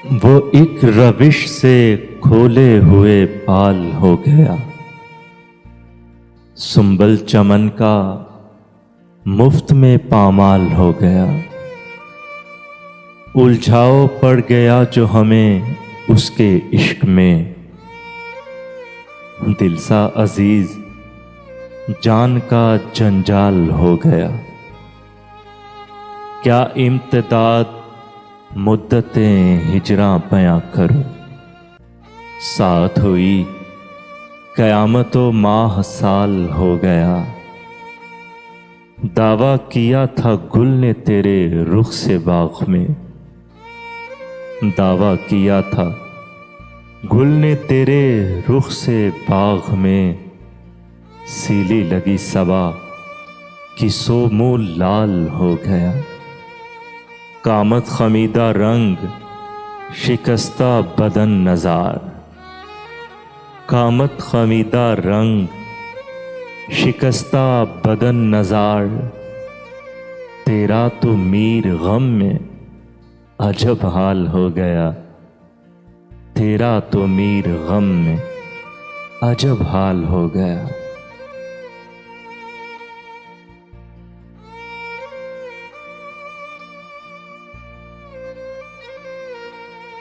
वो एक रविश से खोले हुए पाल हो गया। सुंबल चमन का मुफ्त में पामाल हो गया। उलझाओ पड़ गया जो हमें उसके इश्क में। दिल सा अजीज जान का जंजाल हो गया। क्या इम्तिदाद मुद्दतें हिजरा बयां करूं। साथ हुई क़यामतो माह साल हो गया। दावा किया था गुल ने तेरे रुख से बाग में। दावा किया था गुल ने तेरे रुख से बाग में। सीली लगी सबा कि सो मुंह लाल हो गया। कामत खमीदा रंग शिकस्ता बदन नज़ार। कामत खमीदा रंग शिकस्ता बदन नज़ार। तेरा तो मीर गम में अजब हाल हो गया। तेरा तो मीर गम में अजब हाल हो गया।